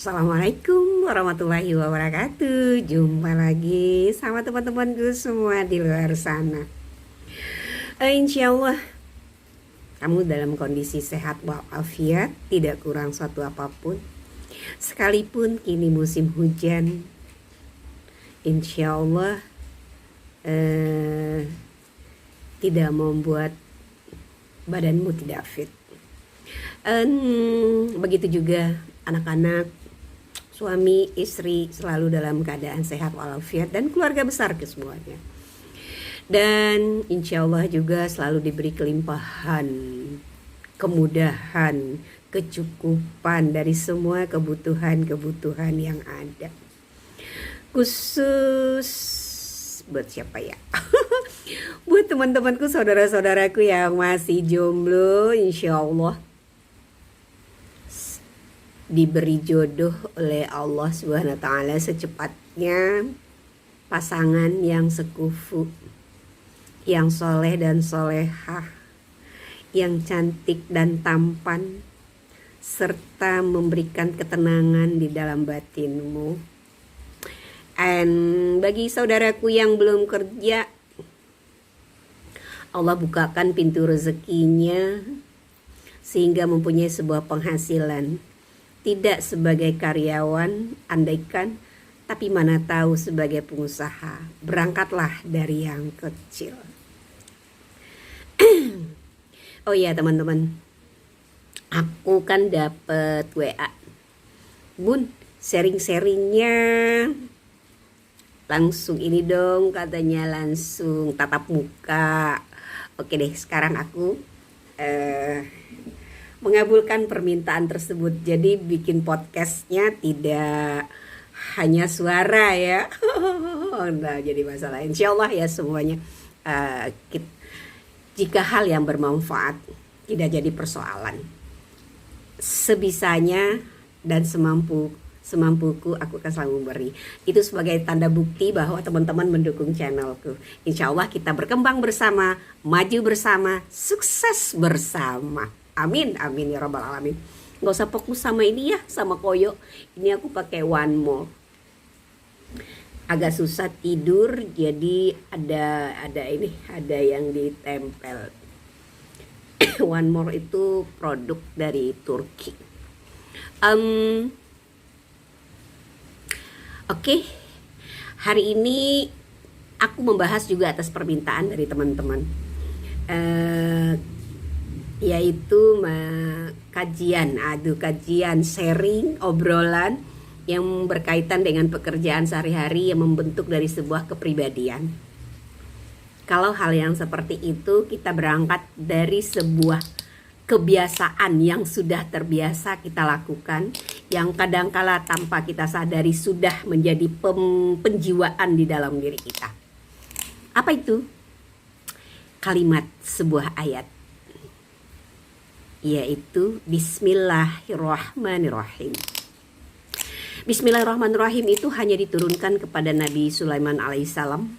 Assalamualaikum warahmatullahi wabarakatuh. Jumpa lagi sama teman-temanku semua di luar sana. Insya Allah kamu dalam kondisi sehat walafiat, tidak kurang suatu apapun. Sekalipun kini musim hujan, insya Allah tidak membuat badanmu tidak fit. Begitu juga anak-anak, suami, istri selalu dalam keadaan sehat walafiat, dan keluarga besar kesemuanya. Dan insya Allah juga selalu diberi kelimpahan, kemudahan, kecukupan dari semua kebutuhan-kebutuhan yang ada. Khusus buat siapa ya? Buat teman-temanku, saudara-saudaraku yang masih jomblo, insya Allah diberi jodoh oleh Allah Subhanahu wa taala secepatnya pasangan yang sekufu, yang soleh dan solehah, yang cantik dan tampan, serta memberikan ketenangan di dalam batinmu. And bagi saudaraku yang belum kerja, Allah bukakan pintu rezekinya sehingga mempunyai sebuah penghasilan. Tidak sebagai karyawan, andaikan, tapi mana tahu sebagai pengusaha. Berangkatlah dari yang kecil. Oh iya teman-teman, aku kan dapet WA. Bun, sharing-sharingnya langsung ini dong, katanya langsung tatap muka. Oke deh, sekarang aku mengabulkan permintaan tersebut. Jadi bikin podcastnya tidak hanya suara ya. Nah, jadi masalah. Insya Allah ya semuanya. Jika hal yang bermanfaat tidak jadi persoalan. Sebisanya dan semampuku aku akan selalu memberi. Itu sebagai tanda bukti bahwa teman-teman mendukung channelku. Insya Allah kita berkembang bersama, maju bersama, sukses bersama. Amin, amin ya rabbal alamin. Gak usah fokus sama ini ya, sama koyo. Ini aku pakai One More. Agak susah tidur, jadi ada yang ditempel. One More itu produk dari Turki. Oke. Hari ini aku membahas juga atas permintaan dari teman-teman. Yaitu kajian sharing, obrolan yang berkaitan dengan pekerjaan sehari-hari yang membentuk dari sebuah kepribadian. Kalau hal yang seperti itu, kita berangkat dari sebuah kebiasaan yang sudah terbiasa kita lakukan, yang kadangkala tanpa kita sadari sudah menjadi penjiwaan di dalam diri kita. Apa itu? Kalimat sebuah ayat, yaitu Bismillahirrahmanirrahim. Bismillahirrahmanirrahim itu hanya diturunkan kepada Nabi Sulaiman alaihissalam,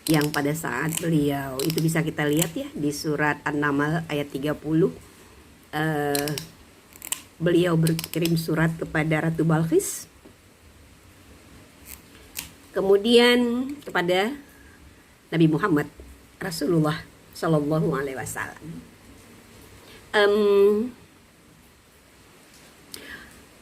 yang pada saat beliau, itu bisa kita lihat ya di surat An-Naml ayat 30, beliau berkirim surat kepada Ratu Balqis, kemudian kepada Nabi Muhammad Rasulullah Shallallahu Alaihi Wasallam.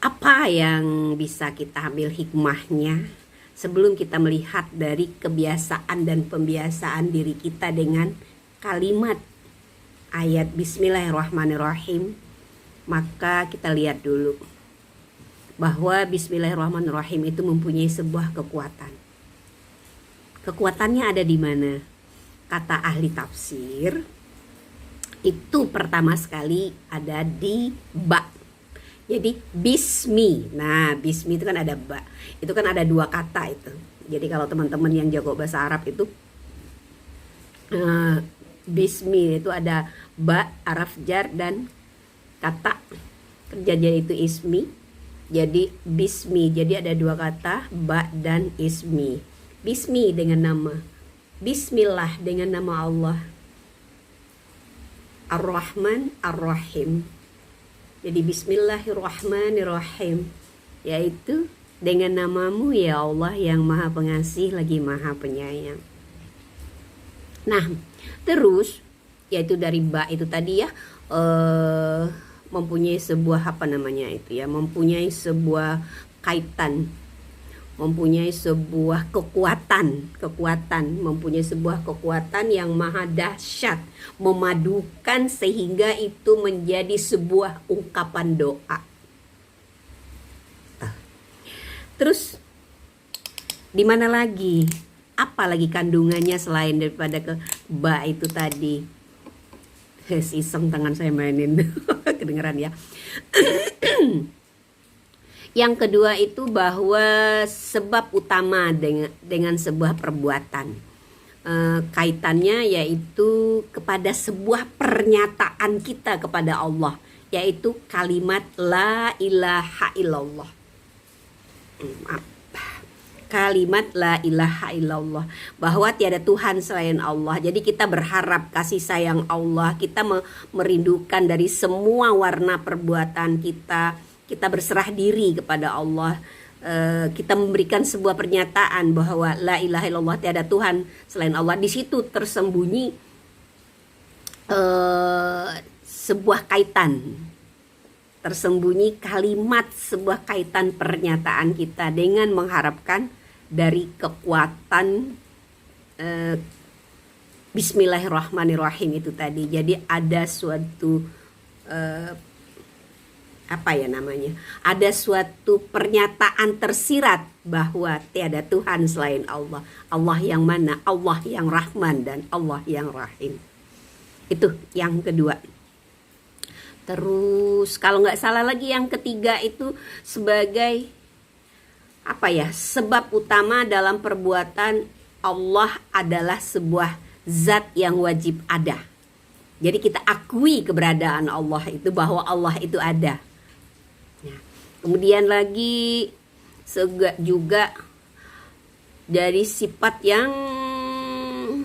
Apa yang bisa kita ambil hikmahnya sebelum kita melihat dari kebiasaan dan pembiasaan diri kita dengan kalimat ayat Bismillahirrahmanirrahim? Maka kita lihat dulu bahwa Bismillahirrahmanirrahim itu mempunyai sebuah kekuatan. Kekuatannya ada di mana? Kata ahli tafsir, itu pertama sekali ada di ba. Jadi bismi. Nah, bismi itu kan ada ba. Itu kan ada dua kata itu. Jadi kalau teman-teman yang jago bahasa Arab itu bismi itu ada ba, araf jar, dan kata kerjanya itu ismi. Jadi bismi. Jadi ada dua kata, ba dan ismi. Bismi dengan nama, bismillah dengan nama Allah, Ar-Rahman Ar-Rahim. Jadi Bismillahirrahmanirrahim. yaitu dengan namamu ya Allah yang maha pengasih lagi maha penyayang. Nah terus yaitu dari ba itu tadi ya, mempunyai sebuah apa namanya itu ya, mempunyai sebuah kaitan, mempunyai sebuah kekuatan, mempunyai sebuah kekuatan yang maha dahsyat, memadukan sehingga itu menjadi sebuah ungkapan doa. Terus di mana lagi? Apa lagi kandungannya selain daripada ke ba itu tadi? Iseng tangan saya mainin kedengeran ya. Yang kedua itu bahwa sebab utama dengan sebuah perbuatan, kaitannya yaitu kepada sebuah pernyataan kita kepada Allah, yaitu kalimat la ilaha illallah. Kalimat la ilaha illallah, bahwa tiada Tuhan selain Allah. Jadi kita berharap kasih sayang Allah, kita merindukan dari semua warna perbuatan kita berserah diri kepada Allah. Kita memberikan sebuah pernyataan bahwa la ilaha illallah, tiada Tuhan selain Allah. Di situ tersembunyi sebuah kaitan, tersembunyi kalimat, sebuah kaitan pernyataan kita dengan mengharapkan dari kekuatan Bismillahirrahmanirrahim itu tadi. Jadi ada suatu ada suatu pernyataan tersirat bahwa tiada Tuhan selain Allah. Allah yang mana? Allah yang Rahman dan Allah yang Rahim. Itu yang kedua. Terus kalau nggak salah lagi yang ketiga itu sebagai sebab utama dalam perbuatan Allah adalah sebuah zat yang wajib ada. Jadi kita akui keberadaan Allah itu, bahwa Allah itu ada. Nah, kemudian lagi juga dari sifat yang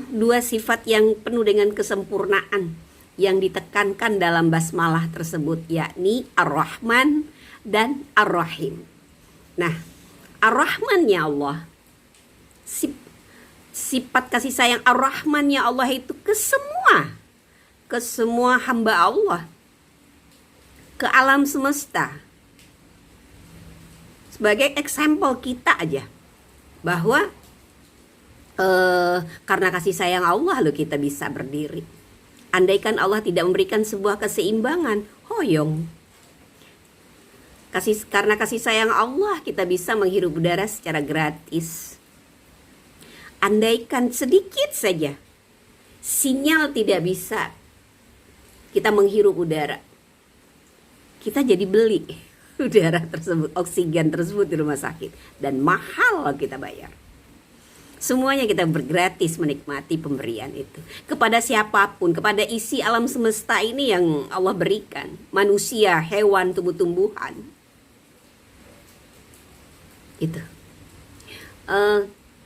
dua sifat yang penuh dengan kesempurnaan yang ditekankan dalam basmalah tersebut, yakni Ar-Rahman dan Ar-Rahim. Nah, Ar-Rahmannya Allah, sifat kasih sayang Ar-Rahmannya Allah itu ke semua hamba Allah, ke alam semesta. Sebagai example kita aja, bahwa karena kasih sayang Allah loh kita bisa berdiri. Andaikan Allah tidak memberikan sebuah keseimbangan, hoyong. Karena kasih sayang Allah kita bisa menghirup udara secara gratis. Andaikan sedikit saja sinyal tidak bisa kita menghirup udara, kita jadi beli udara tersebut, oksigen tersebut di rumah sakit, dan mahal kita bayar. Semuanya kita bergratis menikmati pemberian itu kepada siapapun, kepada isi alam semesta ini yang Allah berikan, manusia, hewan, tumbuh-tumbuhan.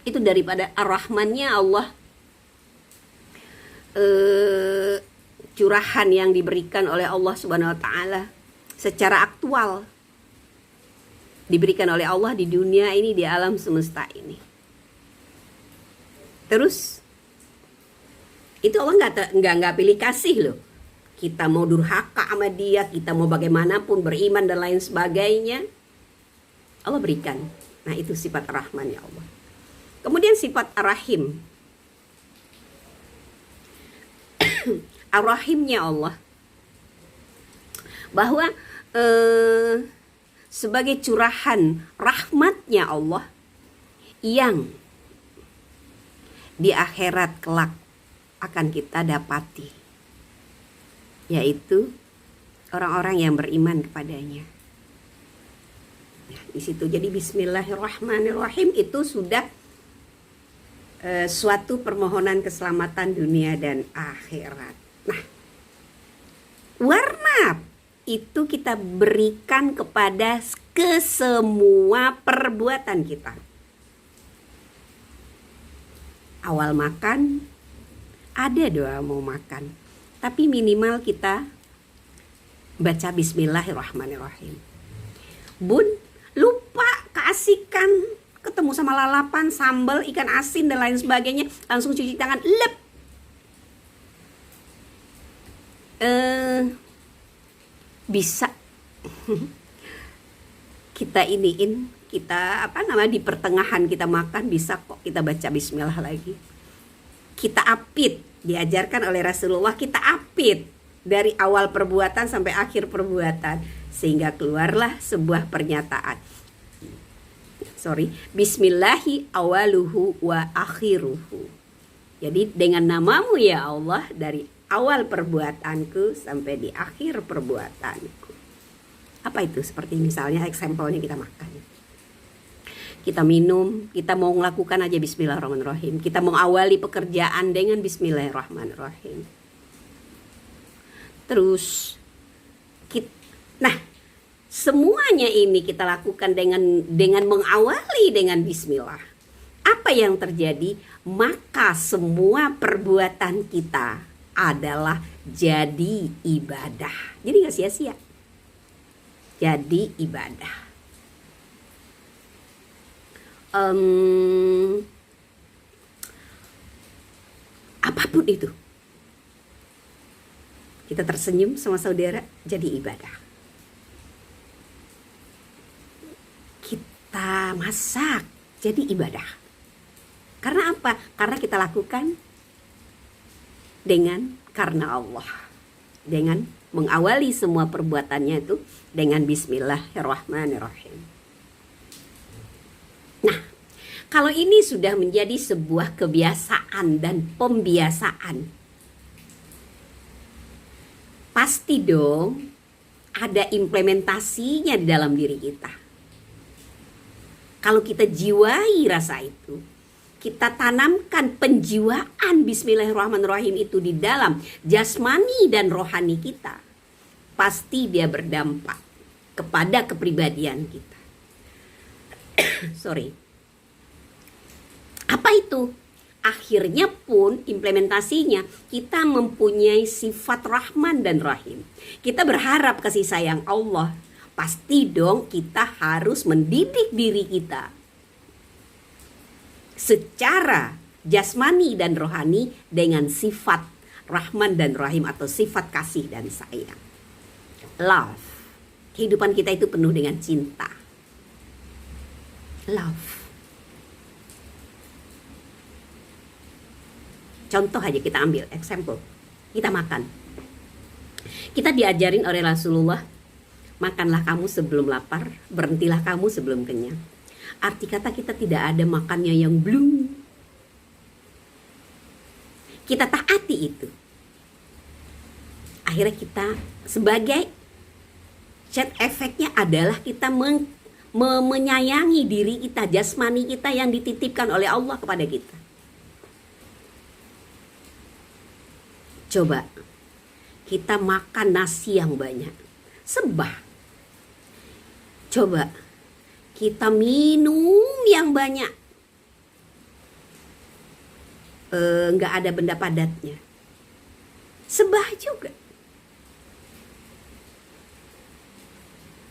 Itu daripada Ar-Rahmannya Allah, curahan yang diberikan oleh Allah Subhanahu wa taala secara aktual, diberikan oleh Allah di dunia ini, di alam semesta ini. Terus itu Allah nggak pilih kasih loh. Kita mau durhaka sama dia, kita mau bagaimanapun, beriman dan lain sebagainya, Allah berikan. Nah itu sifat Rahman ya Allah. Kemudian sifat Ar-Rahim. Ar-Rahimnya Allah, bahwa sebagai curahan rahmatnya Allah yang di akhirat kelak akan kita dapati, yaitu orang-orang yang beriman kepadanya. Nah, di situ jadi Bismillahirrahmanirrahim itu sudah suatu permohonan keselamatan dunia dan akhirat. Nah, warna itu kita berikan ke semua perbuatan kita. Awal makan, ada doa mau makan, tapi minimal kita baca Bismillahirrahmanirrahim. Bun, lupa keasikan ketemu sama lalapan, sambal, ikan asin dan lain sebagainya, langsung cuci tangan, lep. Bisa kita iniin, kita di pertengahan kita makan bisa kok kita baca bismillah lagi. Kita apit, diajarkan oleh Rasulullah, kita apit dari awal perbuatan sampai akhir perbuatan, sehingga keluarlah sebuah pernyataan. Bismillahi awaluhu wa akhiruhu. Jadi dengan namamu ya Allah, dari awal perbuatanku sampai di akhir perbuatanku. Apa itu? Seperti misalnya eksempelnya kita makan, kita minum, kita mau melakukan aja bismillahirrahmanirrahim. Kita mau awali pekerjaan dengan bismillahirrahmanirrahim. Terus semuanya ini kita lakukan dengan mengawali dengan bismillah. Apa yang terjadi? Maka semua perbuatan kita adalah jadi ibadah. Jadi gak sia-sia. Jadi ibadah. Apapun itu, kita tersenyum sama saudara, jadi ibadah. Kita masak, jadi ibadah. Karena apa? Karena kita lakukan karena Allah, dengan mengawali semua perbuatannya itu dengan bismillahirrahmanirrahim. Nah, kalau ini sudah menjadi sebuah kebiasaan dan pembiasaan, pasti dong ada implementasinya di dalam diri kita. Kalau kita jiwai rasa itu, kita tanamkan penjiwaan bismillahirrahmanirrahim itu di dalam jasmani dan rohani kita, pasti dia berdampak kepada kepribadian kita. Apa itu? Akhirnya pun implementasinya kita mempunyai sifat Rahman dan Rahim. Kita berharap kasih sayang Allah. Pasti dong kita harus mendidik diri kita secara jasmani dan rohani dengan sifat Rahman dan Rahim atau sifat kasih dan sayang. Love. Kehidupan kita itu penuh dengan cinta. Love. Contoh aja kita ambil example. Kita makan. Kita diajarin oleh Rasulullah, makanlah kamu sebelum lapar, berhentilah kamu sebelum kenyang. Arti kata kita tidak ada makannya yang blue. Kita taati itu. Akhirnya kita sebagai chat efeknya adalah kita menyayangi diri kita, jasmani kita yang dititipkan oleh Allah kepada kita. Coba kita makan nasi yang banyak, sebah. Coba kita minum yang banyak, nggak ada benda padatnya, sebah juga.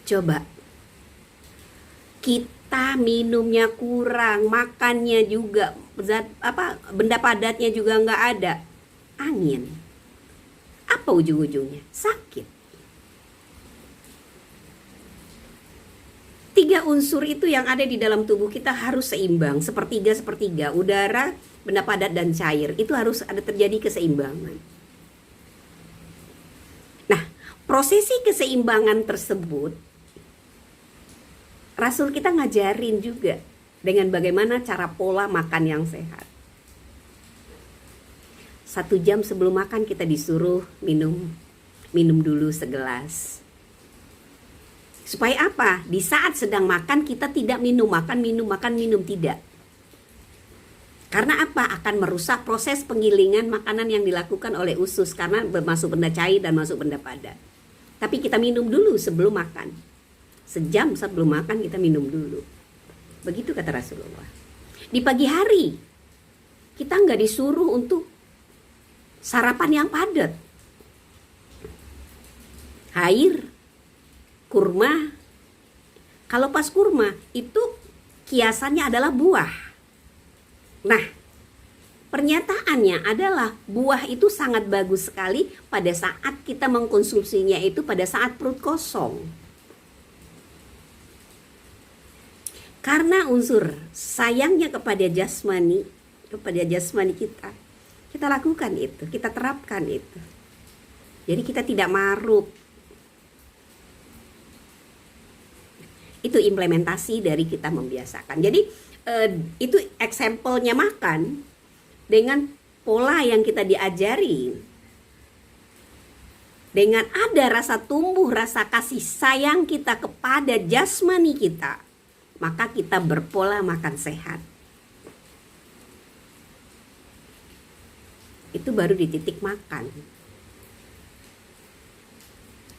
Coba kita minumnya kurang, makannya juga benda padatnya juga nggak ada, angin. Apa ujung-ujungnya? Sakit. 3 unsur itu yang ada di dalam tubuh kita harus seimbang, sepertiga, udara, benda padat dan cair. Itu harus ada terjadi keseimbangan. Nah, prosesi keseimbangan tersebut Rasul kita ngajarin juga dengan bagaimana cara pola makan yang sehat. 1 jam sebelum makan kita disuruh minum dulu segelas. Supaya apa? Di saat sedang makan kita tidak minum, minum, tidak. Karena apa? Akan merusak proses penggilingan makanan yang dilakukan oleh usus, karena masuk benda cair dan masuk benda padat. Tapi kita minum dulu sebelum makan. Sejam sebelum makan kita minum dulu. Begitu kata Rasulullah. Di pagi hari kita nggak disuruh untuk sarapan yang padat. Air, kurma. Kalau pas kurma itu kiasannya adalah buah. Nah, pernyataannya adalah buah itu sangat bagus sekali pada saat kita mengkonsumsinya itu pada saat perut kosong. Karena unsur sayangnya kepada jasmani kita lakukan itu, kita terapkan itu. Jadi kita tidak maruk. Itu implementasi dari kita membiasakan. Jadi itu example-nya makan dengan pola yang kita diajari. Dengan ada rasa tumbuh, rasa kasih sayang kita kepada jasmani kita, maka kita berpola makan sehat. Itu baru di titik makan.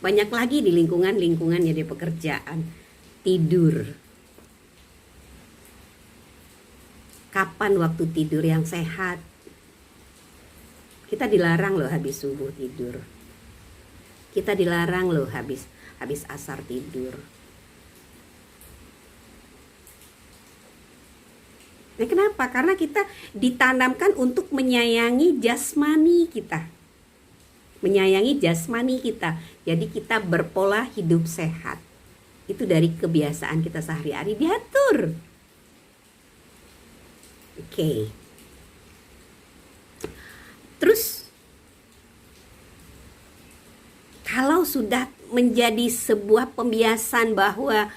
Banyak lagi di lingkungan jadi pekerjaan. Tidur. Kapan waktu tidur yang sehat? Kita dilarang loh habis subuh tidur. Kita dilarang loh habis asar tidur. Nah, kenapa? Karena kita ditanamkan untuk menyayangi jasmani kita. Menyayangi jasmani kita. Jadi kita berpola hidup sehat. Itu dari kebiasaan kita sehari-hari diatur. Oke. Terus kalau sudah menjadi sebuah pembiasaan bahwa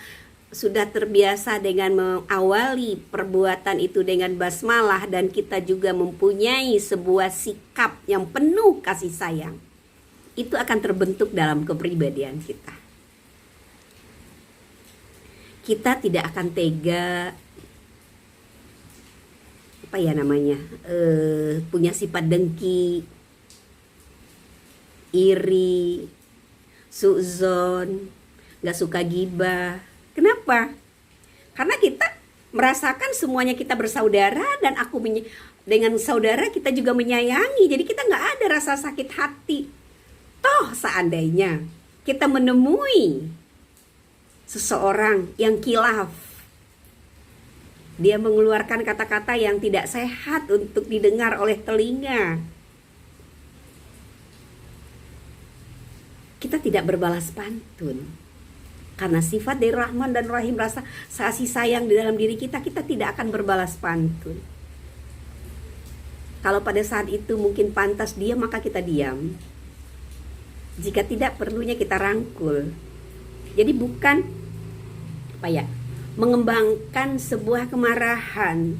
sudah terbiasa dengan mengawali perbuatan itu dengan basmalah dan kita juga mempunyai sebuah sikap yang penuh kasih sayang, itu akan terbentuk dalam kepribadian kita. Kita tidak akan tega punya sifat dengki, iri, suuzon, gak suka gibah. Kenapa? Karena kita merasakan semuanya kita bersaudara dan dengan saudara kita juga menyayangi. Jadi kita gak ada rasa sakit hati. Toh seandainya kita menemui seseorang yang kilaf, dia mengeluarkan kata-kata yang tidak sehat untuk didengar oleh telinga, kita tidak berbalas pantun. Karena sifat dari Rahman dan Rahim, rasa kasih sayang di dalam diri kita, kita tidak akan berbalas pantun. Kalau pada saat itu mungkin pantas diam, maka kita diam. Jika tidak, perlunya kita rangkul. Jadi bukan mengembangkan sebuah kemarahan.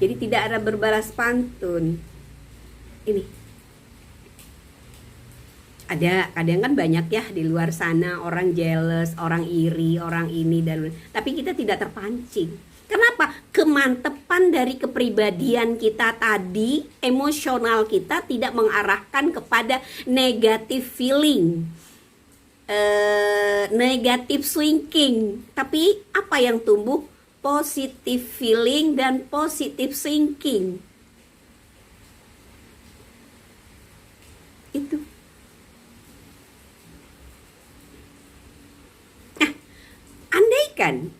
Jadi tidak ada berbalas pantun. Ini ada kadang kan banyak ya di luar sana orang jealous, orang iri, orang ini tapi kita tidak terpancing. Kenapa? Kemantepan dari kepribadian kita tadi, emosional kita tidak mengarahkan kepada negative feeling, negative thinking. Tapi apa yang tumbuh? Positive feeling dan positive thinking. Itu. Andaikan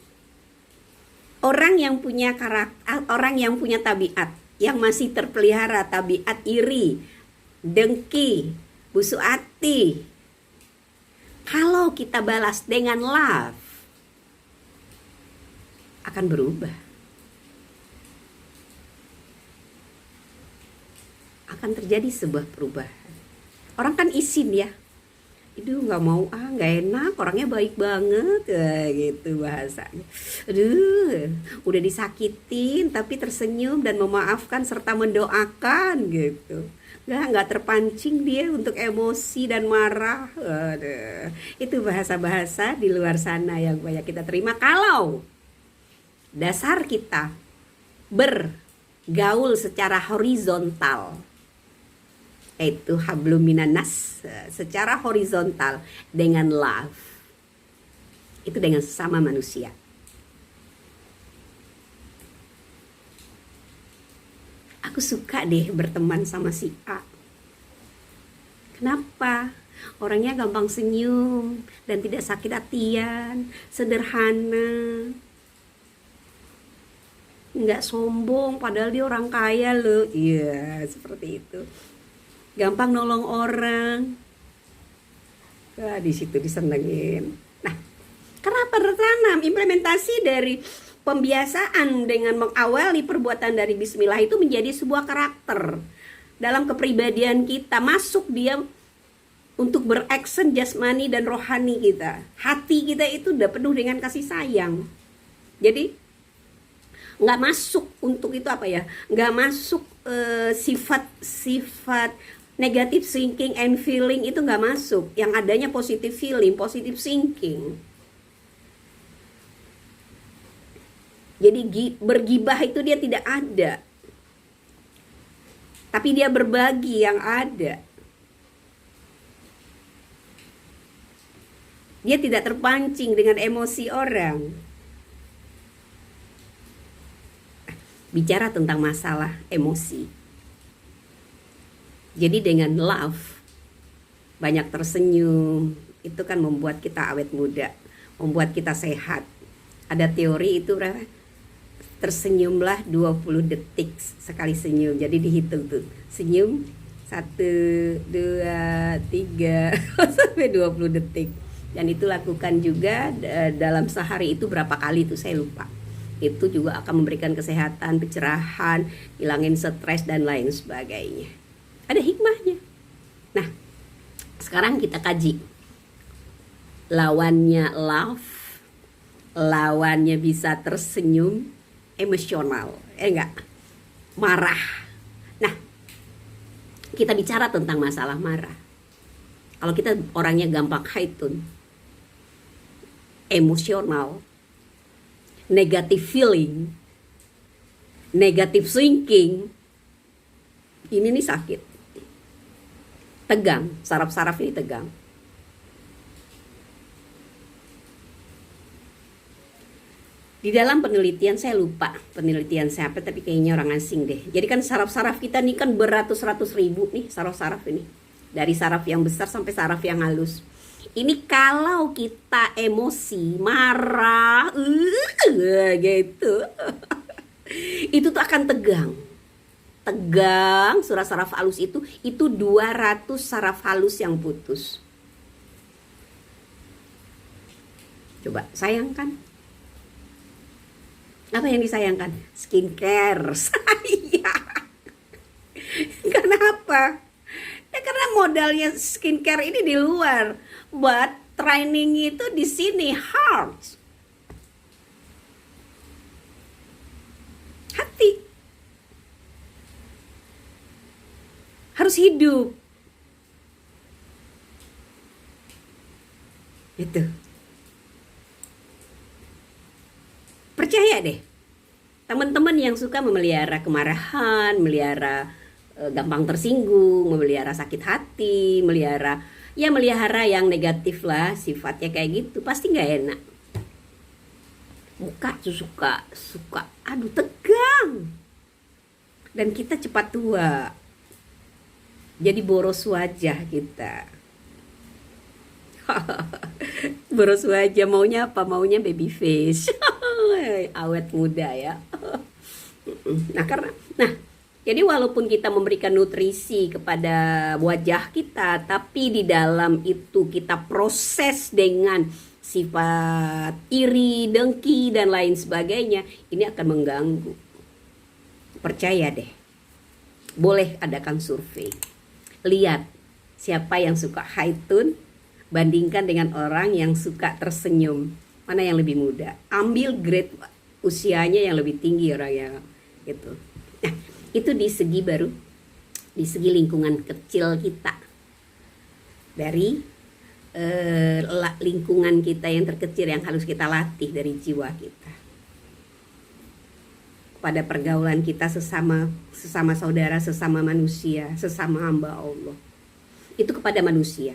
orang yang punya karakter, orang yang punya tabiat yang masih terpelihara tabiat iri, dengki, busuk hati, kalau kita balas dengan love, akan berubah. Akan terjadi sebuah perubahan. Orang kan isin ya. Aduh gak mau gak enak, orangnya baik banget gitu bahasanya. Aduh udah disakitin tapi tersenyum dan memaafkan serta mendoakan gitu. Gak terpancing dia untuk emosi dan marah. Aduh, itu bahasa-bahasa di luar sana yang banyak kita terima. Kalau dasar kita bergaul secara horizontal, yaitu hablum minanas, secara horizontal dengan love, itu dengan sesama manusia. Aku suka deh berteman sama si A. Kenapa? Orangnya gampang senyum dan tidak sakit hatian, sederhana. nggak sombong padahal dia orang kaya loh. Iya, seperti itu. Gampang nolong orang. Wah, di situ disenengin. Nah, kenapa tertanam implementasi dari pembiasaan dengan mengawali perbuatan dari bismillah itu menjadi sebuah karakter dalam kepribadian kita, masuk dia untuk beraksen jasmani dan rohani kita. Hati kita itu udah penuh dengan kasih sayang. Jadi nggak masuk untuk itu apa ya? Nggak masuk sifat-sifat negative thinking and feeling, itu nggak masuk. Yang adanya positive feeling, positive thinking. Jadi bergibah itu dia tidak ada. Tapi dia berbagi yang ada. Dia tidak terpancing dengan emosi orang. Bicara tentang masalah emosi. Jadi dengan love, banyak tersenyum, itu kan membuat kita awet muda, membuat kita sehat. Ada teori itu berapa? Tersenyumlah 20 detik sekali senyum. Jadi dihitung tuh. Senyum 1, 2, 3 sampai 20 detik. Dan itu lakukan juga dalam sehari itu berapa kali itu saya lupa. Itu juga akan memberikan kesehatan, pencerahan, hilangin stres dan lain sebagainya. Ada hikmahnya. Nah, sekarang kita kaji. Lawannya love, lawannya bisa tersenyum, emosional, enggak? Marah. Nah, kita bicara tentang masalah marah. Kalau kita orangnya gampang haitun, emosional, negative feeling, negative thinking, ini nih sakit. Tegang, saraf-saraf ini tegang. Di dalam penelitian, saya lupa penelitian siapa, tapi kayaknya orang asing deh. Jadi kan saraf-saraf kita nih kan beratus-ratus ribu nih saraf-saraf ini. Dari saraf yang besar sampai saraf yang halus. Ini kalau kita emosi, marah, gitu. Itu tuh akan tegang. Tegang, saraf halus itu 200 saraf halus yang putus. Coba sayangkan. Apa yang disayangkan? Skincare. Saya. Kenapa? Ya karena modalnya skincare ini di luar. But training itu di sini hard. Hati. Harus hidup. Itu. Percaya deh, teman-teman yang suka memelihara kemarahan, melihara gampang tersinggung, memelihara sakit hati, melihara yang negatif lah, sifatnya kayak gitu, pasti nggak enak. Muka tuh suka, aduh tegang. Dan kita cepat tua, jadi boros wajah kita. Boros wajah, maunya apa? Maunya baby face. Awet muda ya. Jadi walaupun kita memberikan nutrisi kepada wajah kita, tapi di dalam itu kita proses dengan sifat iri, dengki dan lain sebagainya, ini akan mengganggu. Percaya deh. Boleh adakan survei. Lihat siapa yang suka haitun, bandingkan dengan orang yang suka tersenyum. Mana yang lebih muda? Ambil grade usianya yang lebih tinggi orang yang gitu. Nah, itu di segi lingkungan kecil kita. Dari lingkungan kita yang terkecil yang harus kita latih dari jiwa kita. Pada pergaulan kita sesama saudara, sesama manusia, sesama hamba Allah. Itu kepada manusia.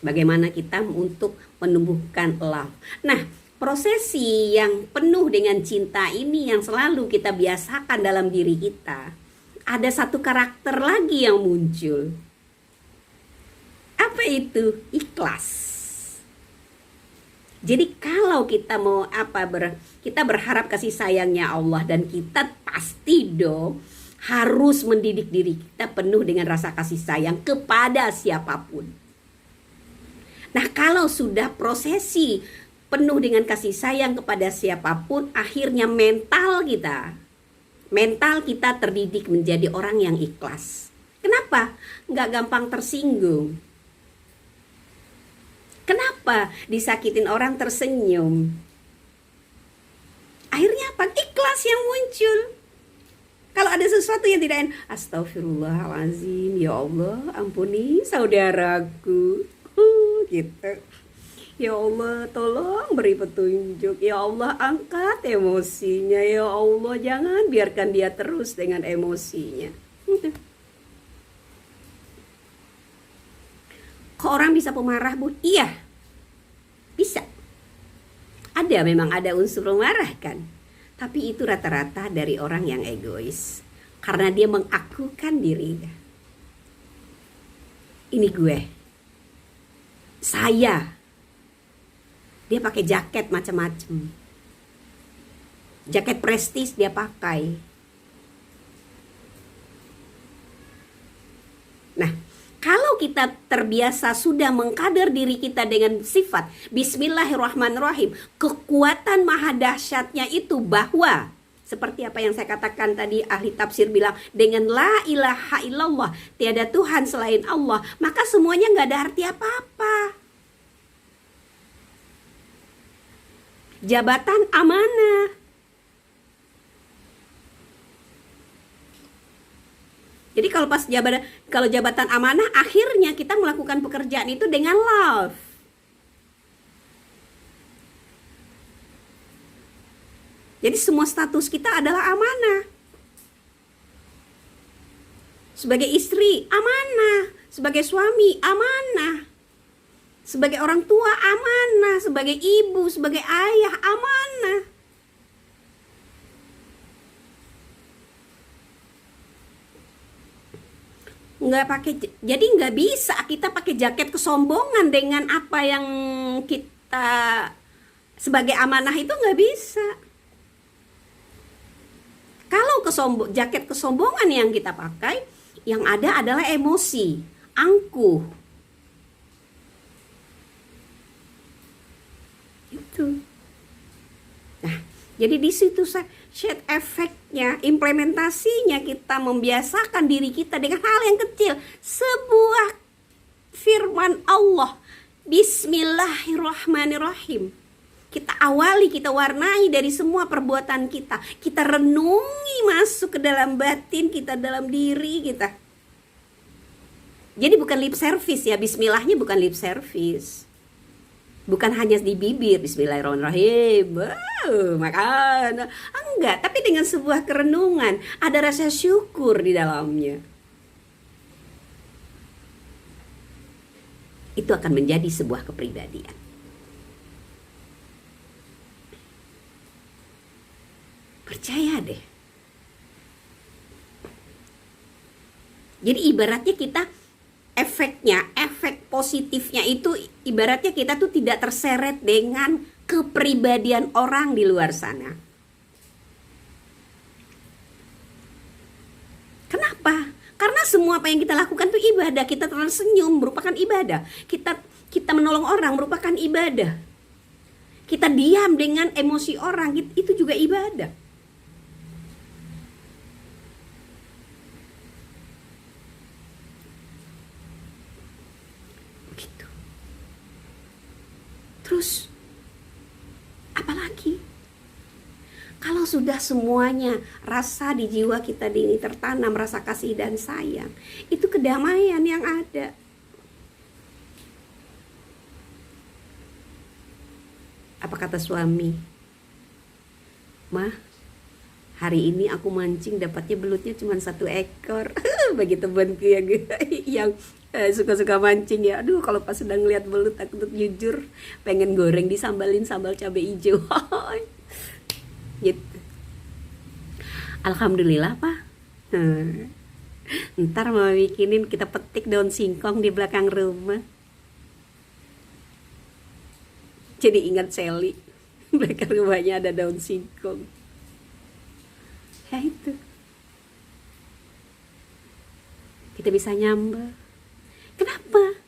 Bagaimana kita untuk menumbuhkan love. Nah, prosesi yang penuh dengan cinta ini yang selalu kita biasakan dalam diri kita. Ada satu karakter lagi yang muncul. Apa itu? Ikhlas. Jadi kalau kita mau kita berharap kasih sayangnya Allah, dan kita pasti dong harus mendidik diri kita penuh dengan rasa kasih sayang kepada siapapun. Nah, kalau sudah prosesi penuh dengan kasih sayang kepada siapapun, akhirnya mental kita terdidik menjadi orang yang ikhlas. Kenapa? Nggak gampang tersinggung. Kenapa disakitin orang tersenyum? Akhirnya apa? Ikhlas yang muncul. Kalau ada sesuatu yang tidak enak, astagfirullahaladzim, ya Allah ampuni saudaraku, gitu. Ya Allah tolong beri petunjuk, ya Allah angkat emosinya, ya Allah jangan biarkan dia terus dengan emosinya. Kok orang bisa pemarah, Bu? Iya, bisa. Memang ada unsur pemarah kan. Tapi itu rata-rata dari orang yang egois. Karena dia mengakukan dirinya. Ini gue. Saya. Dia pakai jaket macam-macam. Jaket prestis dia pakai. Nah, kalau kita terbiasa sudah mengkader diri kita dengan sifat Bismillahirrahmanirrahim, kekuatan maha dahsyatnya itu bahwa seperti apa yang saya katakan tadi, ahli tafsir bilang, dengan la ilaha illallah, tiada Tuhan selain Allah, maka semuanya gak ada arti apa-apa. Jabatan amanah. Jadi kalau jabatan amanah, akhirnya kita melakukan pekerjaan itu dengan love. Jadi semua status kita adalah amanah. Sebagai istri, amanah. Sebagai suami, amanah. Sebagai orang tua, amanah. Sebagai ibu, sebagai ayah, amanah. Jadi nggak bisa kita pakai jaket kesombongan dengan apa yang kita sebagai amanah, itu nggak bisa. Kalau jaket kesombongan yang kita pakai, yang ada adalah emosi, angkuh. Itu. Nah, jadi di situ shade efeknya, implementasinya, kita membiasakan diri kita dengan hal yang kecil. Sebuah firman Allah, Bismillahirrahmanirrahim. Kita awali, kita warnai dari semua perbuatan kita. Kita renungi masuk ke dalam batin kita, dalam diri kita. Jadi bukan lip service ya, bismillahnya bukan lip service. Bukan hanya di bibir, Bismillahirrahmanirrahim, makan. Enggak, tapi dengan sebuah kerenungan, ada rasa syukur di dalamnya. Itu akan menjadi sebuah kepribadian. Percaya deh. Jadi ibaratnya kita, efek positifnya itu ibaratnya kita tuh tidak terseret dengan kepribadian orang di luar sana. Kenapa? Karena semua apa yang kita lakukan itu ibadah. Kita tersenyum merupakan ibadah. Kita menolong orang merupakan ibadah. Kita diam dengan emosi orang, itu juga ibadah. Begitu. Terus apalagi? Kalau sudah semuanya rasa di jiwa kita ini tertanam, rasa kasih dan sayang, itu kedamaian yang ada. Apa kata suami? Mah, hari ini aku mancing dapatnya belutnya cuma 1 ekor. Bagi temanku yang suka-suka mancing ya. Aduh, kalau pas sudah ngeliat belut aku tuh jujur pengen goreng disambalin sambal cabai hijau. Gitu. Alhamdulillah Pak. Ntar mau bikinin, kita petik daun singkong di belakang rumah. Jadi ingat Sally. Mereka rumahnya ada daun singkong. Ya itu. Kita bisa nyambah. Kenapa?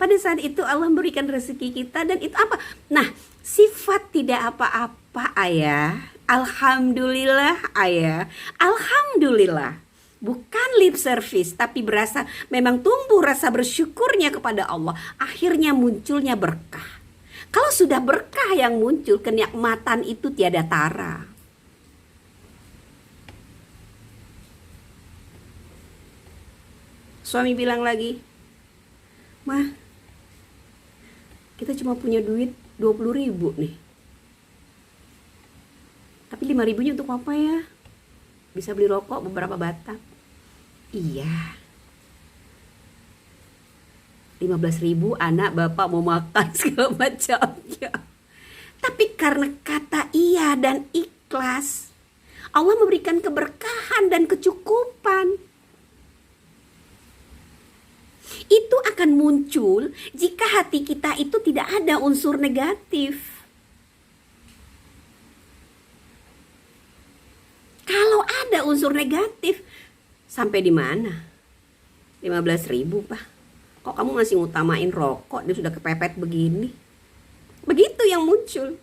Pada saat itu Allah memberikan rezeki kita dan itu apa? Nah, sifat tidak apa-apa ayah. Alhamdulillah ayah. Alhamdulillah. Bukan lip service, tapi berasa memang tumbuh rasa bersyukurnya kepada Allah. Akhirnya munculnya berkah. Kalau sudah berkah yang muncul, kenikmatan itu tiada tara. Suami bilang lagi, "Mah, kita cuma punya duit 20.000 nih. Tapi 5.000-nya untuk apa ya? Bisa beli rokok beberapa batang." Iya. 15.000 anak bapak mau makan segala macamnya. Tapi karena kata iya dan ikhlas, Allah memberikan keberkahan dan kecukupan. Itu akan muncul jika hati kita itu tidak ada unsur negatif. Kalau ada unsur negatif, sampai di mana? 15.000 Pak. Kok kamu masih ngutamain rokok? Dia sudah kepepet begini. Begitu yang muncul.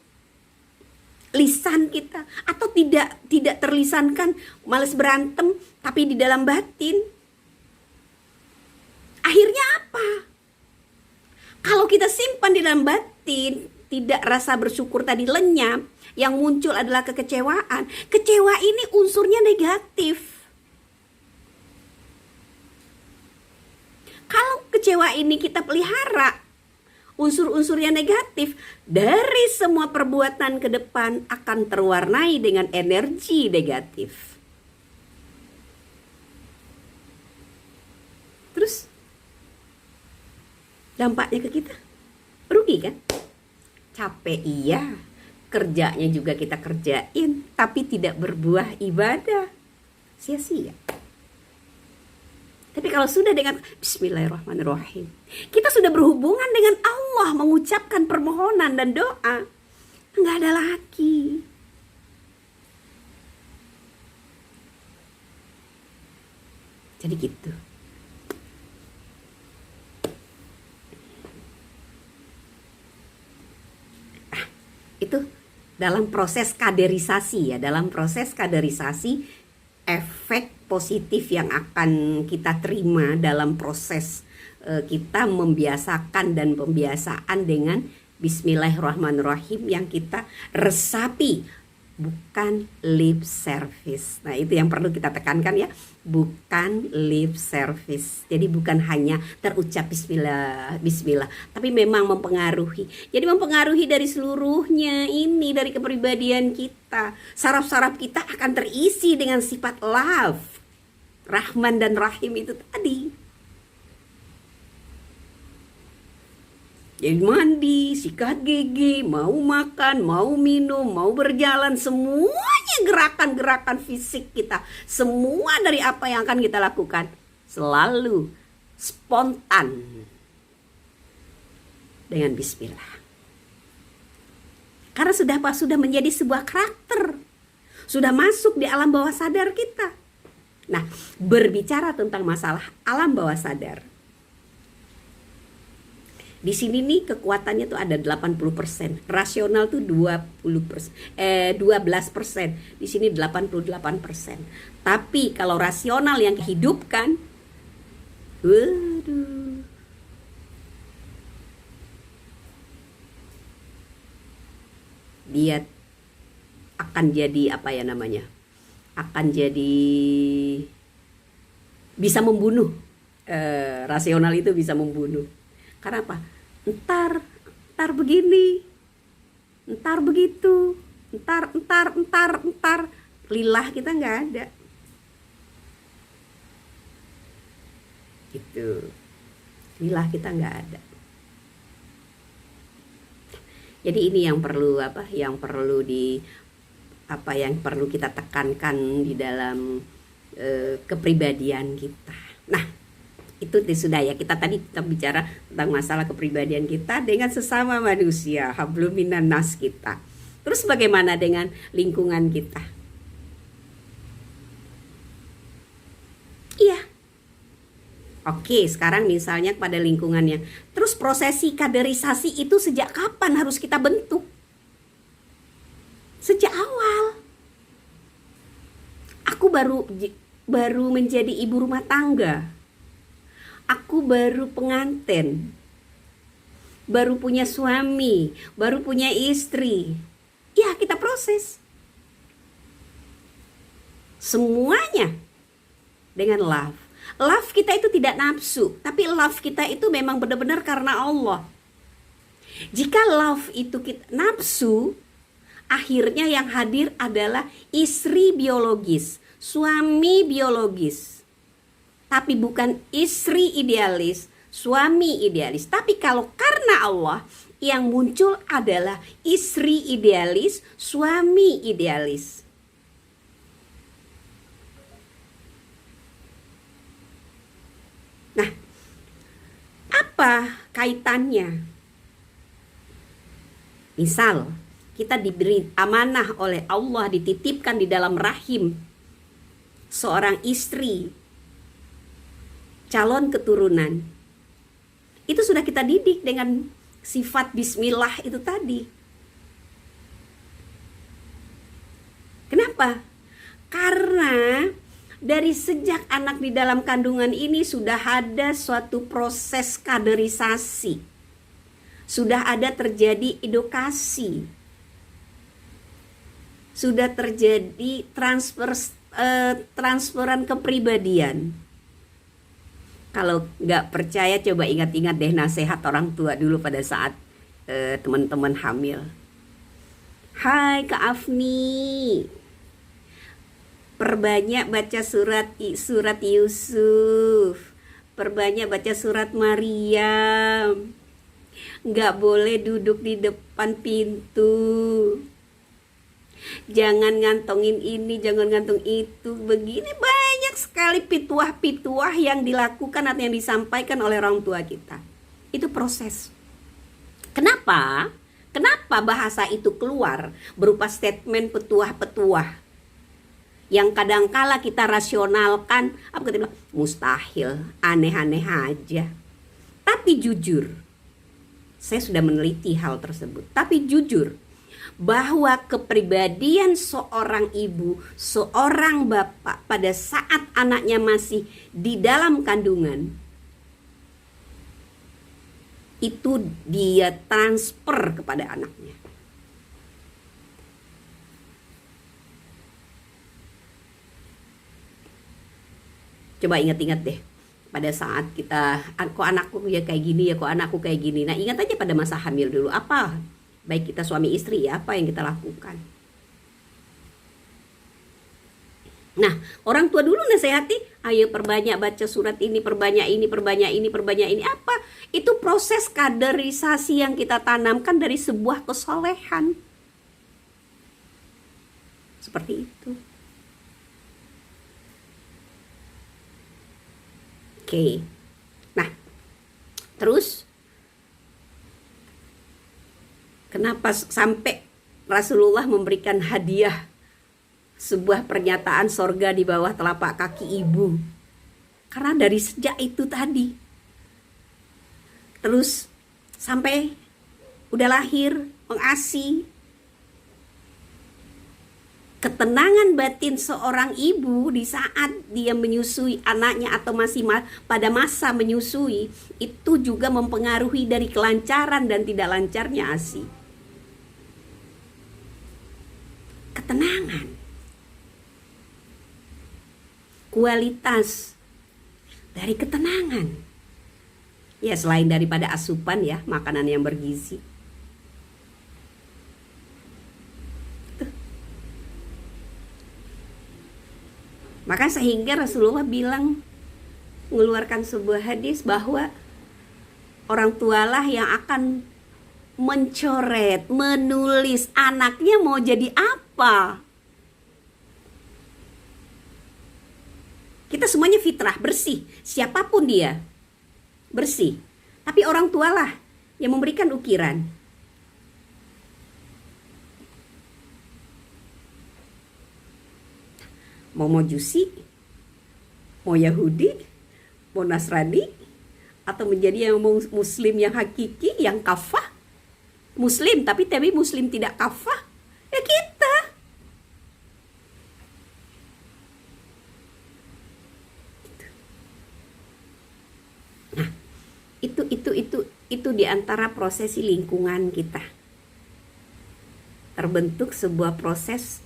Lisan kita. Atau tidak terlisankan, males berantem, tapi di dalam batin. Akhirnya apa? Kalau kita simpan di dalam batin, tidak rasa bersyukur tadi lenyap, yang muncul adalah kekecewaan. Kecewa ini unsurnya negatif. Kalau kecewa ini kita pelihara, unsur-unsur yang negatif, dari semua perbuatan ke depan akan terwarnai dengan energi negatif. Terus dampaknya ke kita, rugi kan? Capek iya, kerjanya juga kita kerjain, tapi tidak berbuah ibadah, sia-sia. Tapi kalau sudah dengan Bismillahirrahmanirrahim, kita sudah berhubungan dengan Allah, mengucapkan permohonan dan doa, nggak ada lagi. Jadi gitu. Itu dalam proses kaderisasi ya, dalam proses kaderisasi efek positif yang akan kita terima dalam proses kita membiasakan dan pembiasaan dengan Bismillahirrahmanirrahim yang kita resapi, bukan lip service. Nah itu yang perlu kita tekankan ya, bukan lip service. Jadi bukan hanya terucap bismillah, bismillah, tapi memang mempengaruhi. Jadi mempengaruhi dari seluruhnya ini, dari kepribadian kita. Saraf-saraf kita akan terisi dengan sifat love, Rahman dan Rahim itu tadi. Jadi mandi, sikat gigi, mau makan, mau minum, mau berjalan, semuanya gerakan-gerakan fisik kita, semua dari apa yang akan kita lakukan selalu spontan dengan bismillah. Karena sudah menjadi sebuah karakter, sudah masuk di alam bawah sadar kita. Nah, berbicara tentang masalah alam bawah sadar, di sini nih kekuatannya tuh ada 80%, rasional tuh 12%, di sini 88%. Tapi kalau rasional yang dihidupkan, waduh, dia akan jadi apa ya namanya? Akan jadi bisa membunuh. Rasional itu bisa membunuh. Karena apa? Entar begini, entar begitu, entar, lillah kita nggak ada. Gitu, lillah kita nggak ada. Jadi ini yang perlu yang perlu kita tekankan di dalam kepribadian kita. Nah, Itu sudah ya, kita bicara tentang masalah kepribadian kita dengan sesama manusia, hablum minan nas kita. Terus bagaimana dengan lingkungan kita? Iya. Oke, sekarang misalnya pada lingkungannya. Terus prosesi kaderisasi itu sejak kapan harus kita bentuk? Sejak awal. Aku baru menjadi ibu rumah tangga. Aku baru pengantin. Baru punya suami, baru punya istri. Ya, kita proses. Semuanya dengan love. Love kita itu tidak nafsu, tapi love kita itu memang benar-benar karena Allah. Jika love itu kita nafsu, akhirnya yang hadir adalah istri biologis, suami biologis. Tapi bukan istri idealis, suami idealis. Tapi kalau karena Allah, yang muncul adalah istri idealis, suami idealis. Nah, apa kaitannya? Misal, kita diberi amanah oleh Allah, dititipkan di dalam rahim seorang istri, calon keturunan. Itu sudah kita didik dengan sifat bismillah itu tadi. Kenapa? Karena dari sejak anak di dalam kandungan ini sudah ada suatu proses kaderisasi. Sudah ada terjadi edukasi. Sudah terjadi transferan kepribadian. Kalau nggak percaya coba ingat-ingat deh nasihat orang tua dulu pada saat teman-teman hamil. Hai Kak Afni, perbanyak baca surat Yusuf, perbanyak baca surat Maryam. Nggak boleh duduk di depan pintu. Jangan ngantongin ini, jangan ngantung itu. Begini banyak sekali pituah-pituah yang dilakukan atau yang disampaikan oleh orang tua kita. Itu proses. Kenapa? Kenapa bahasa itu keluar berupa statement petuah-petuah yang kadangkala kita rasionalkan, apa kita bilang, mustahil, aneh-aneh aja. Tapi jujur, saya sudah meneliti hal tersebut. Tapi jujur, bahwa kepribadian seorang ibu, seorang bapak pada saat anaknya masih di dalam kandungan, itu dia transfer kepada anaknya. Coba ingat-ingat deh, pada saat kita, kok anakku ya kayak gini ya, kok anakku kayak gini. Nah, ingat aja pada masa hamil dulu, apa baik kita suami istri ya, apa yang kita lakukan. Nah, orang tua dulu nasihati, ayo perbanyak baca surat ini, perbanyak ini, perbanyak ini, perbanyak ini. Apa? Itu proses kaderisasi yang kita tanamkan dari sebuah kesolehan. Seperti itu. Oke. Nah, terus kenapa sampai Rasulullah memberikan hadiah sebuah pernyataan sorga di bawah telapak kaki ibu? Karena dari sejak itu tadi. Terus sampai udah lahir, mengasihi. Ketenangan batin seorang ibu di saat dia menyusui anaknya atau masih pada masa menyusui, itu juga mempengaruhi dari kelancaran dan tidak lancarnya ASI. Ketenangan, kualitas dari ketenangan. Ya, selain daripada asupan ya, makanan yang bergizi. Maka sehingga Rasulullah bilang, mengeluarkan sebuah hadis bahwa orang tualah yang akan mencoret, menulis anaknya mau jadi apa. Kita semuanya fitrah, bersih, siapapun dia. bersih. Tapi orang tualah yang memberikan ukiran. Mau Majusi, mau Yahudi, mau Nasrani, atau menjadi yang Muslim yang hakiki, yang kafah. Muslim, tapi Muslim tidak kafah, ya kita. Nah, itu diantara prosesi lingkungan kita. Terbentuk sebuah proses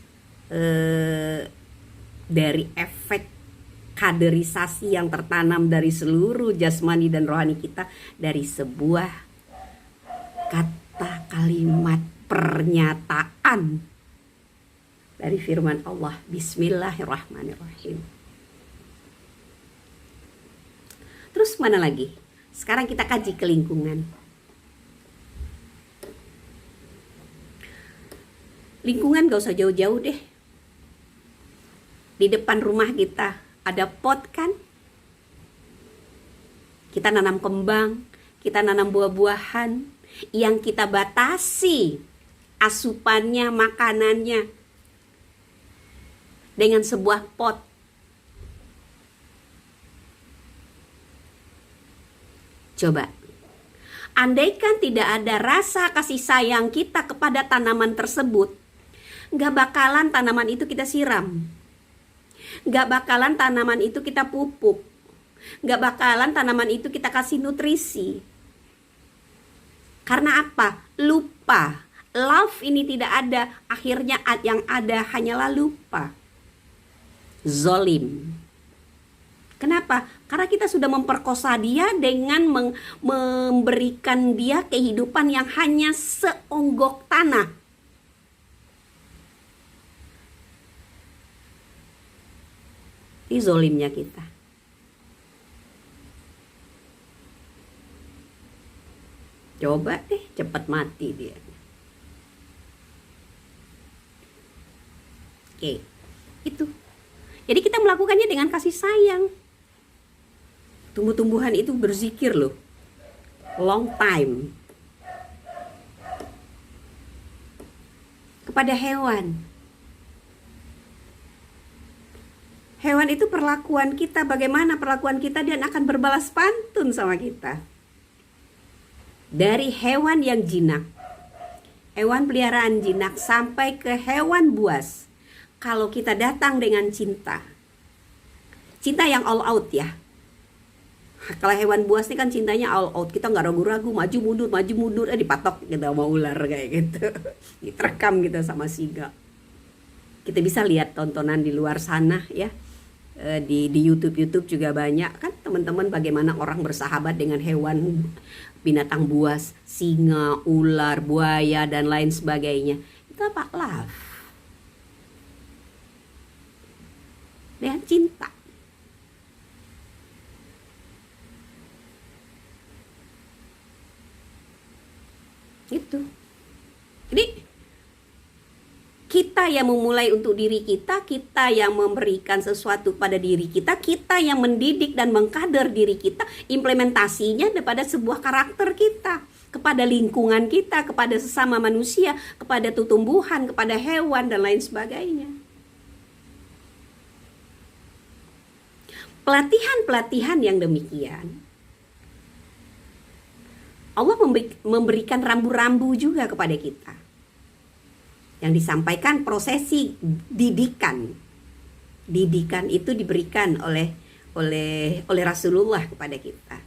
dari efek kaderisasi yang tertanam dari seluruh jasmani dan rohani kita, dari sebuah kata, kalimat, pernyataan dari firman Allah, Bismillahirrahmanirrahim. Terus mana lagi? Sekarang kita kaji ke lingkungan. Lingkungan gak usah jauh-jauh deh. Di depan rumah kita ada pot kan? Kita nanam kembang, kita nanam buah-buahan yang kita batasi asupannya, makanannya dengan sebuah pot. Coba, andaikan tidak ada rasa kasih sayang kita kepada tanaman tersebut, gak bakalan tanaman itu kita siram. Gak bakalan tanaman itu kita pupuk. Gak bakalan tanaman itu kita kasih nutrisi. Karena apa? Lupa. Love ini tidak ada. Akhirnya yang ada hanyalah lupa. Zolim. Kenapa? Karena kita sudah memperkosa dia dengan memberikan dia kehidupan yang hanya seonggok tanah. Ini zolimnya kita. Coba deh, cepat mati dia. Oke, itu. Jadi kita melakukannya dengan kasih sayang. Tumbuh-tumbuhan itu berzikir loh, long time. Kepada hewan. Hewan itu perlakuan kita, bagaimana perlakuan kita, dan akan berbalas pantun sama kita. Dari hewan yang jinak, hewan peliharaan jinak, sampai ke hewan buas. Kalau kita datang dengan cinta yang all out ya. Kalau hewan buas ini kan cintanya all out, kita nggak ragu-ragu, maju mundur, dipatok kita sama ular kayak gitu, diterekam kita sama singa. Kita bisa lihat tontonan di luar sana ya, di YouTube juga banyak kan teman-teman, bagaimana orang bersahabat dengan hewan binatang buas, singa, ular, buaya dan lain sebagainya. Itu apa? Love. Dengan cinta. Itu. Jadi kita yang memulai untuk diri kita, kita yang memberikan sesuatu pada diri kita, kita yang mendidik dan mengkader diri kita, implementasinya kepada sebuah karakter kita, kepada lingkungan kita, kepada sesama manusia, kepada tumbuhan, kepada hewan dan lain sebagainya. Pelatihan-pelatihan yang demikian, Allah memberikan rambu-rambu juga kepada kita. Yang disampaikan prosesi didikan. Didikan itu diberikan oleh Rasulullah kepada kita.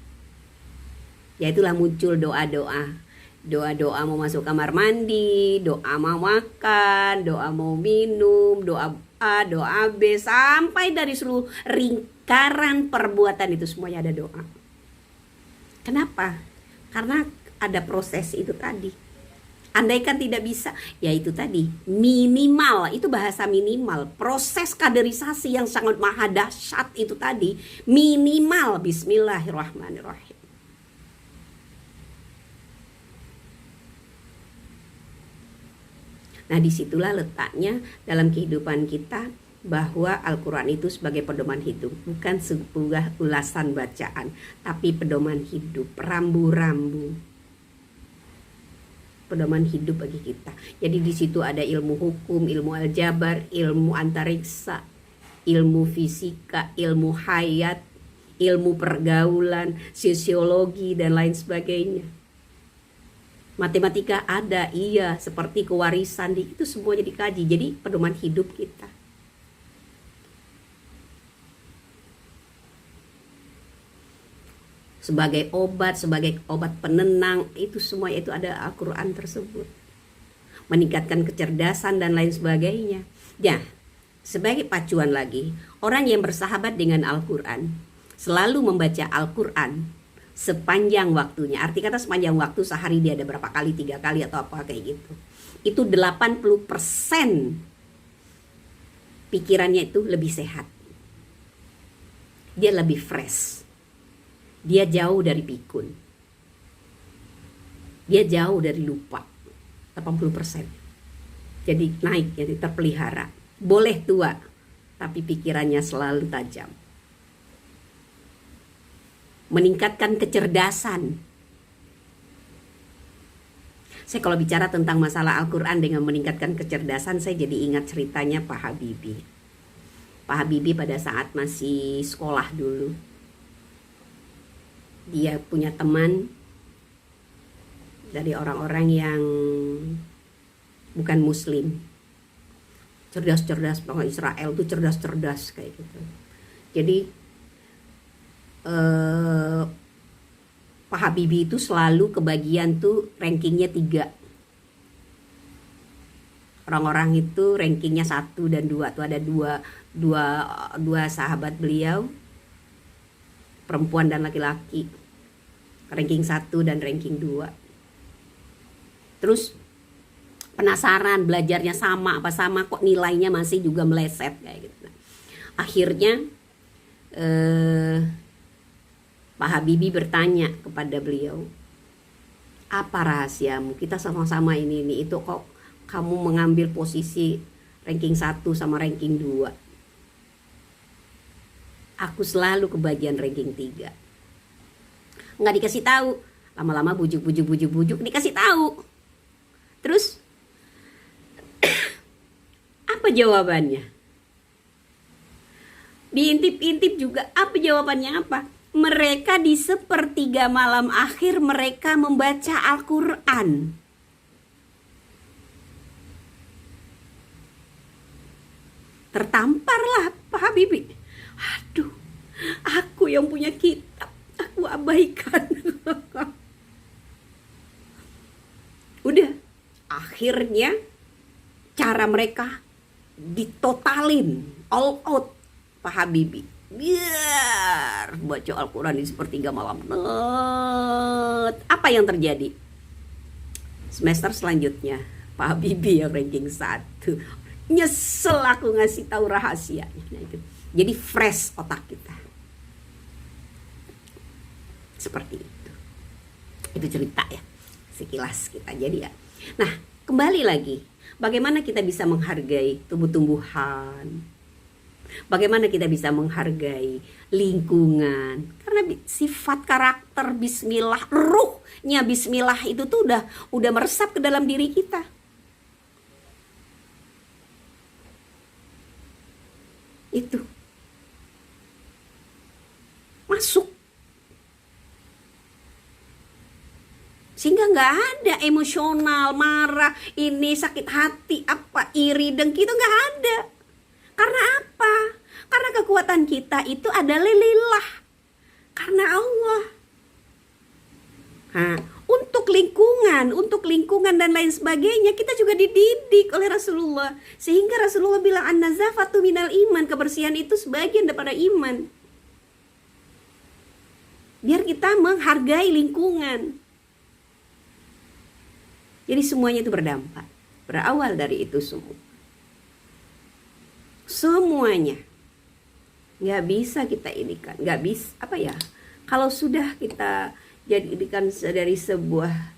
Yaitulah muncul doa-doa. Doa-doa mau masuk kamar mandi, doa mau makan, doa mau minum, doa A, doa B, sampai dari seluruh lingkaran perbuatan itu semuanya ada doa. Kenapa? Karena ada proses itu tadi. Andaikan tidak bisa, ya itu tadi, minimal, itu bahasa minimal. Proses kaderisasi yang sangat maha dahsyat itu tadi, minimal Bismillahirrahmanirrahim. Nah disitulah letaknya dalam kehidupan kita bahwa Al-Quran itu sebagai pedoman hidup, bukan sebuah ulasan bacaan, tapi pedoman hidup, rambu-rambu, pedoman hidup bagi kita. Jadi di situ ada ilmu hukum, ilmu aljabar, ilmu antariksa, ilmu fisika, ilmu hayat, ilmu pergaulan, sosiologi, dan lain sebagainya. Matematika ada, iya, seperti kewarisan, itu semuanya dikaji. Jadi pedoman hidup kita. Sebagai obat penenang, itu semua itu ada Al-Quran tersebut. Meningkatkan kecerdasan dan lain sebagainya. Ya, sebagai pacuan lagi, orang yang bersahabat dengan Al-Quran selalu membaca Al-Quran sepanjang waktunya. Arti kata sepanjang waktu, sehari dia ada berapa kali, 3 kali atau apa kayak gitu. Itu 80% pikirannya itu lebih sehat. Dia lebih fresh. Dia jauh dari pikun. Dia jauh dari lupa. 80%. Jadi naik, jadi terpelihara. Boleh tua, tapi pikirannya selalu tajam. Meningkatkan kecerdasan. Saya kalau bicara tentang masalah Al-Quran dengan meningkatkan kecerdasan, saya jadi ingat ceritanya Pak Habibie. Pak Habibie pada saat masih sekolah dulu, dia punya teman dari orang-orang yang bukan muslim. Cerdas-cerdas, orang Israel tuh cerdas-cerdas kayak gitu. Jadi Pak Habibie itu selalu kebagian tuh rankingnya 3. Orang-orang itu rankingnya 1 dan 2. Tuh ada dua sahabat beliau, perempuan dan laki-laki, ranking 1 dan ranking 2. Terus penasaran, belajarnya sama apa sama, kok nilainya masih juga meleset kayak gitu. Akhirnya Pak Habibie bertanya kepada beliau, apa rahasiamu? Kita sama-sama ini itu, kok kamu mengambil posisi ranking 1 sama ranking 2? Aku selalu kebagian ranking 3. Nggak dikasih tahu. Lama-lama bujuk dikasih tahu. Terus apa jawabannya? Diintip-intip juga, apa jawabannya apa? Mereka di sepertiga malam akhir mereka membaca Al-Quran. Tertamparlah Pak Habibie. Aduh, aku yang punya kitab, aku abaikan. Udah, akhirnya cara mereka ditotalin, all out Pak Habibie. Biar baca Al-Quran di sepertiga malam. Apa yang terjadi? Semester selanjutnya Pak Habibie yang ranking 1. Nyesel aku ngasih tahu rahasianya. Nah, itu. Jadi fresh otak kita. Seperti itu. Itu cerita ya, sekilas kita. Jadi ya. Nah, kembali lagi, bagaimana kita bisa menghargai tumbuh-tumbuhan? Bagaimana kita bisa menghargai lingkungan? Karena sifat karakter bismillah, ruhnya bismillah itu tuh udah meresap ke dalam diri kita. Itu masuk, sehingga nggak ada emosional, marah, ini sakit hati, apa iri, dengki, itu nggak ada. Karena apa? Karena kekuatan kita itu adalah lillah, karena Allah. Nah, untuk lingkungan dan lain sebagainya, kita juga dididik oleh Rasulullah. Sehingga Rasulullah bilang an-nazafatu minal iman, kebersihan itu sebagian daripada iman. Biar kita menghargai lingkungan. Jadi semuanya itu berdampak. Berawal dari itu semua. Semuanya. Nggak bisa kita inikan. Nggak bisa, apa ya. Kalau sudah kita jadikan dari sebuah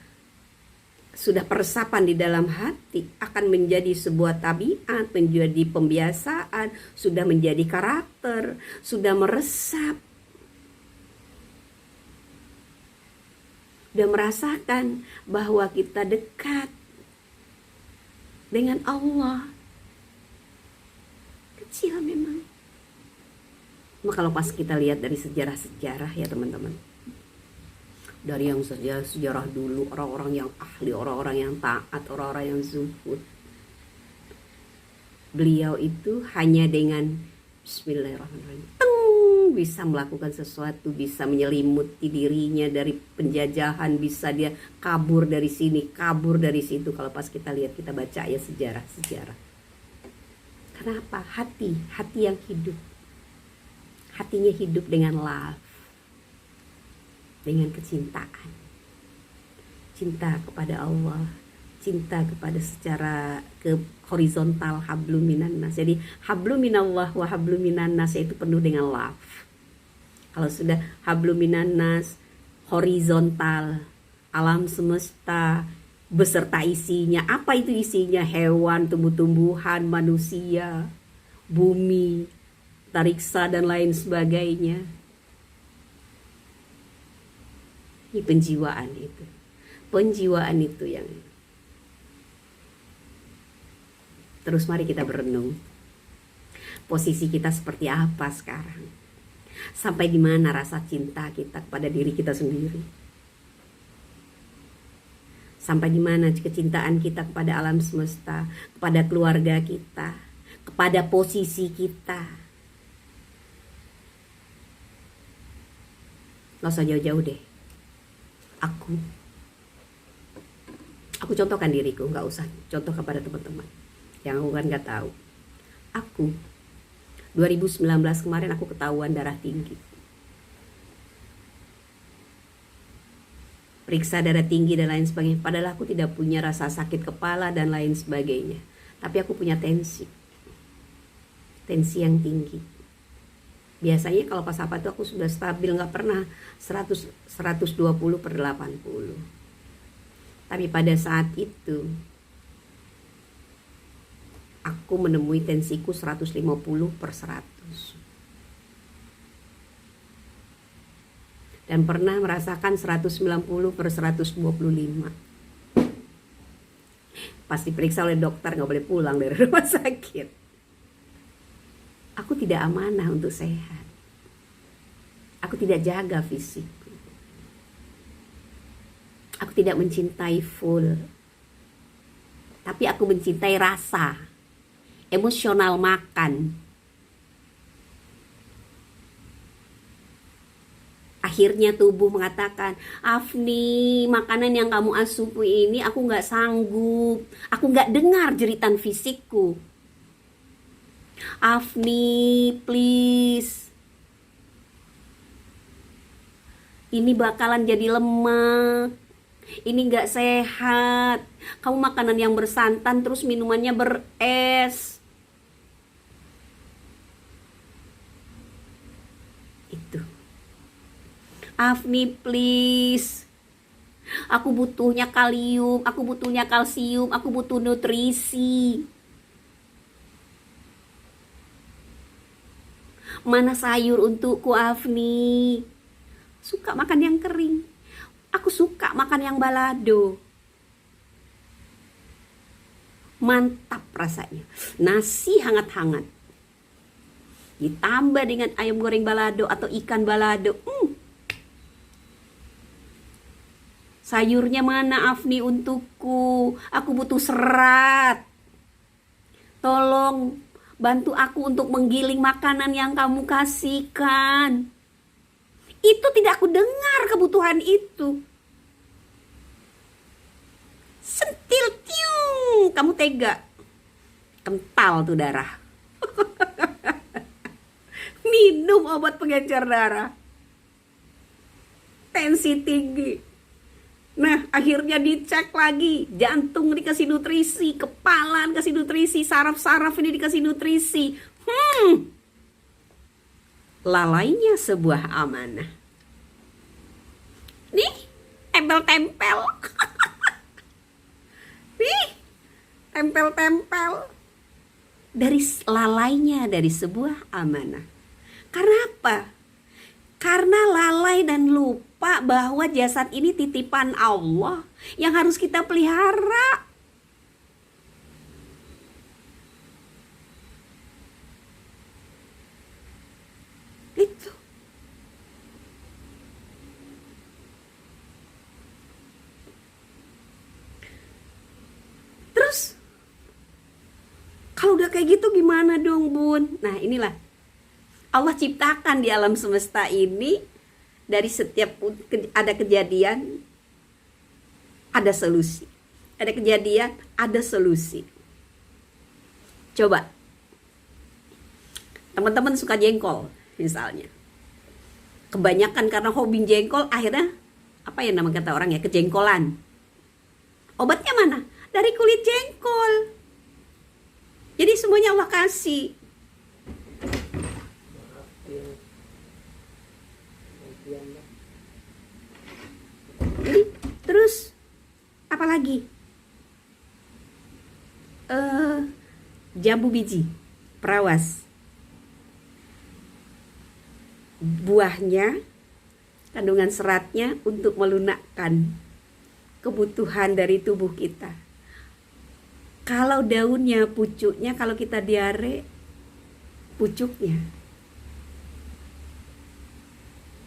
sudah peresapan di dalam hati, akan menjadi sebuah tabiat, menjadi pembiasaan, sudah menjadi karakter, sudah meresap, sudah merasakan bahwa kita dekat dengan Allah. Kecil memang. Maka kalau pas kita lihat dari sejarah-sejarah ya teman-teman, dari yang sejarah dulu, orang-orang yang ahli, orang-orang yang taat, orang-orang yang zuhud, beliau itu hanya dengan Bismillahirrahmanirrahim bisa melakukan sesuatu, bisa menyelimuti dirinya dari penjajahan, bisa dia kabur dari sini, kabur dari situ. Kalau pas kita lihat, kita baca ya sejarah-sejarah. Kenapa? Hati yang hidup, hatinya hidup dengan love, dengan kecintaan, cinta kepada Allah, cinta kepada secara ke horizontal, hablum minan nas. Jadi hablum minallah wa hablum minan nas itu penuh dengan love. Kalau sudah hablum minan nas, horizontal, alam semesta beserta isinya. Apa itu isinya? Hewan, tumbuh-tumbuhan, manusia, bumi, tariksa dan lain sebagainya. Ini penjiwaan itu. Penjiwaan itu yang. Terus mari kita berenung. Posisi kita seperti apa sekarang? Sampai di mana rasa cinta kita kepada diri kita sendiri? Sampai di mana kecintaan kita kepada alam semesta, kepada keluarga kita, kepada posisi kita? Gak usah jauh-jauh deh. Aku contohkan diriku, gak usah contoh kepada teman-teman yang aku kan gak tahu. Aku 2019 kemarin aku ketahuan darah tinggi. Periksa darah tinggi dan lain sebagainya. Padahal aku tidak punya rasa sakit kepala dan lain sebagainya. Tapi aku punya tensi. Tensi yang tinggi. Biasanya kalau pas apa itu aku sudah stabil, gak pernah 120/80. Tapi pada saat itu aku menemui tensiku 150/100. Dan pernah merasakan 190/125. Pas diperiksa oleh dokter gak boleh pulang dari rumah sakit. Aku tidak amanah untuk sehat. Aku tidak jaga fisikku. Aku tidak mencintai full. Tapi aku mencintai rasa. Emosional makan. Akhirnya tubuh mengatakan, Afni, makanan yang kamu asup ini aku gak sanggup. Aku gak dengar jeritan fisikku. Afni, please. Ini bakalan jadi lemak. Ini gak sehat. Kamu makanan yang bersantan terus minumannya beres. Itu. Afni, please. Aku butuhnya kalium, aku butuhnya kalsium, aku butuh nutrisi. Mana sayur untukku, Afni? Suka makan yang kering. Aku suka makan yang balado. Mantap rasanya. Nasi hangat-hangat. Ditambah dengan ayam goreng balado atau ikan balado. Sayurnya mana, Afni, untukku? Aku butuh serat. Tolong bantu aku untuk menggiling makanan yang kamu kasihkan. Itu tidak aku dengar kebutuhan itu. Sentil tiung, kamu tega. Kental tuh darah. Minum obat pengencer darah. Tensi tinggi. Nah, akhirnya dicek lagi. Jantung dikasih nutrisi, kepala dikasih nutrisi, saraf-saraf ini dikasih nutrisi. Lalainya sebuah amanah. Nih, tempel-tempel. tempel-tempel dari lalainya dari sebuah amanah. Karena apa? Karena lalai dan lupa bahwa jasad ini titipan Allah yang harus kita pelihara. Itu. Terus kalau udah kayak gitu gimana dong, Bun? Nah, inilah Allah ciptakan di alam semesta ini, dari setiap ada kejadian ada solusi. Ada kejadian ada solusi. Coba teman-teman suka jengkol misalnya. Kebanyakan karena hobi jengkol, akhirnya apa ya nama kata orang ya, kejengkolan. Obatnya mana? Dari kulit jengkol. Jadi semuanya Allah kasih. Jadi terus apa lagi? Jambu biji, perawas. Buahnya, kandungan seratnya untuk melunakkan kebutuhan dari tubuh kita. Kalau daunnya, pucuknya, kalau kita diare, pucuknya.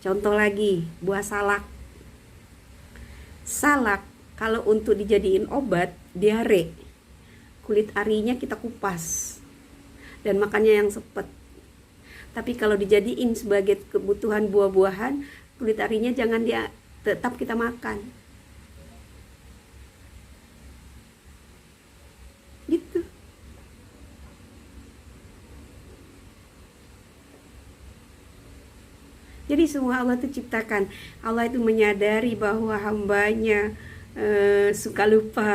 Contoh lagi, buah salak. Salak kalau untuk dijadiin obat diare, kulit arinya kita kupas dan makannya yang sepet. Tapi kalau dijadiin sebagai kebutuhan buah-buahan, kulit arinya jangan tetap kita makan. Gitu. Jadi semua Allah itu ciptakan. Allah itu menyadari bahwa hambanya suka lupa,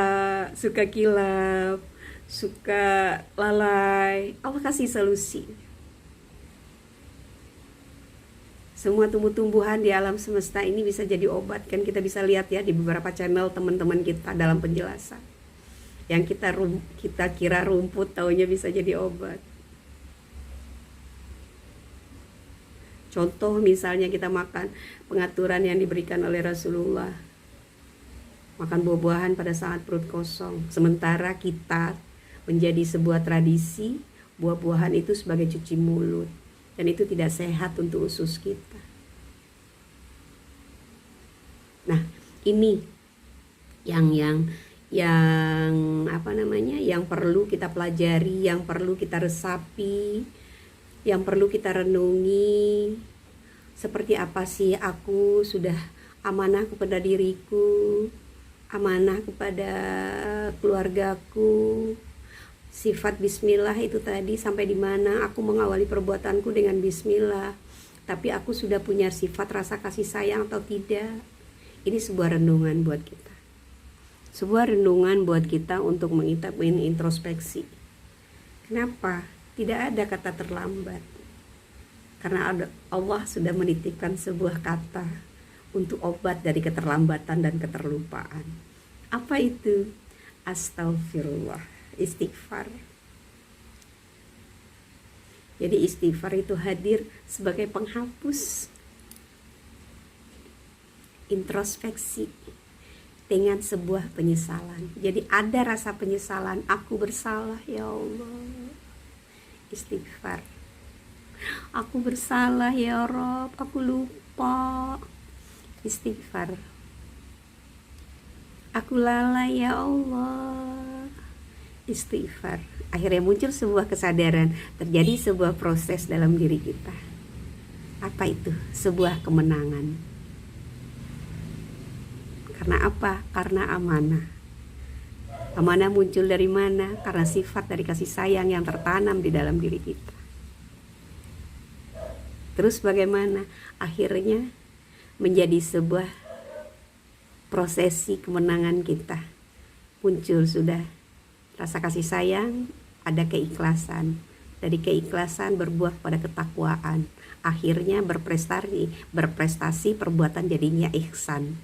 suka kilap, suka lalai. Allah kasih solusi. Semua tumbuh-tumbuhan di alam semesta ini bisa jadi obat. Kan kita bisa lihat ya di beberapa channel teman-teman kita dalam penjelasan. Yang kita kira rumput, taunya bisa jadi obat. Contoh misalnya kita makan, pengaturan yang diberikan oleh Rasulullah. Makan buah-buahan pada saat perut kosong. Sementara kita menjadi sebuah tradisi, buah-buahan itu sebagai cuci mulut. Dan itu tidak sehat untuk usus kita. Nah, ini yang yang perlu kita pelajari, yang perlu kita resapi, yang perlu kita renungi. Seperti apa sih aku sudah amanah kepada diriku, amanah kepada keluargaku. Sifat bismillah itu tadi sampai di mana aku mengawali perbuatanku dengan bismillah. Tapi aku sudah punya sifat rasa kasih sayang atau tidak? Ini sebuah renungan buat kita. Sebuah renungan buat kita untuk introspeksi. Kenapa? Tidak ada kata terlambat. Karena Allah sudah menitipkan sebuah kata untuk obat dari keterlambatan dan keterlupaan. Apa itu? Astagfirullah. Istighfar. Jadi istighfar itu hadir sebagai penghapus, introspeksi dengan sebuah penyesalan. Jadi ada rasa penyesalan, aku bersalah ya Allah. Istighfar. Aku bersalah ya Rabb, aku lupa. Istighfar. Aku lalai ya Allah. Istighfar. Akhirnya muncul sebuah kesadaran, terjadi sebuah proses dalam diri kita. Apa itu? Sebuah kemenangan. Karena apa? Karena amanah. Amanah muncul dari mana? Karena sifat dari kasih sayang yang tertanam di dalam diri kita. Terus bagaimana? Akhirnya menjadi sebuah prosesi kemenangan kita. Muncul sudah rasa kasih sayang, ada keikhlasan. Dari keikhlasan berbuah pada ketakwaan. Akhirnya berprestasi perbuatan jadinya ihsan.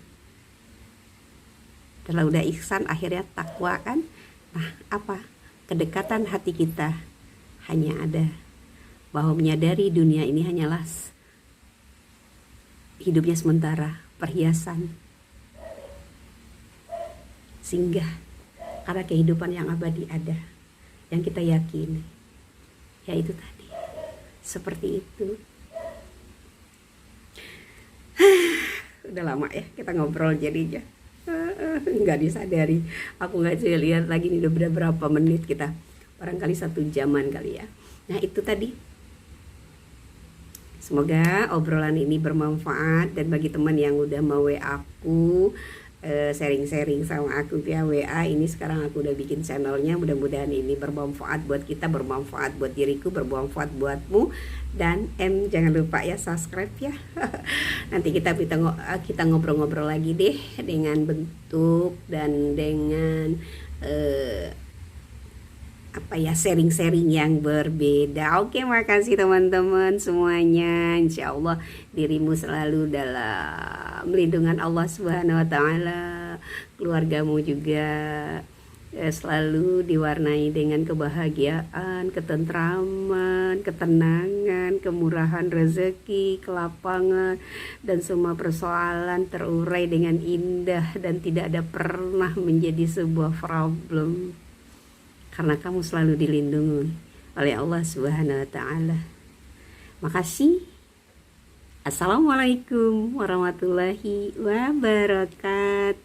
Kalau udah ihsan akhirnya takwa kan, Nah, apa? Kedekatan hati kita hanya ada bahwa menyadari dunia ini hanyalah hidupnya sementara, perhiasan, singgah, karena kehidupan yang abadi ada, yang kita yakini, yaitu tadi, seperti itu. Udah lama ya kita ngobrol jadinya, nggak disadari, aku nggak bisa lihat lagi nih udah berapa menit kita, barangkali 1 jaman kali ya. Nah itu tadi, semoga obrolan ini bermanfaat, dan bagi teman yang udah mau WA aku, sharing-sharing sama aku via WA, ini sekarang aku udah bikin channelnya, mudah-mudahan ini bermanfaat buat kita, bermanfaat buat diriku, bermanfaat buatmu. Dan jangan lupa ya subscribe ya. Nanti kita ngobrol-ngobrol lagi deh dengan bentuk dan dengan sharing-sharing yang berbeda. Oke, makasih teman-teman semuanya. Insya Allah dirimu selalu dalam lindungan Allah Subhanahu wa Ta'ala, keluargamu juga selalu diwarnai dengan kebahagiaan, ketentraman, ketenangan, kemurahan rezeki, kelapangan, dan semua persoalan terurai dengan indah dan tidak ada pernah menjadi sebuah problem, karena kamu selalu dilindungi oleh Allah Subhanahu wa Ta'ala. Makasih. Assalamualaikum warahmatullahi wabarakatuh.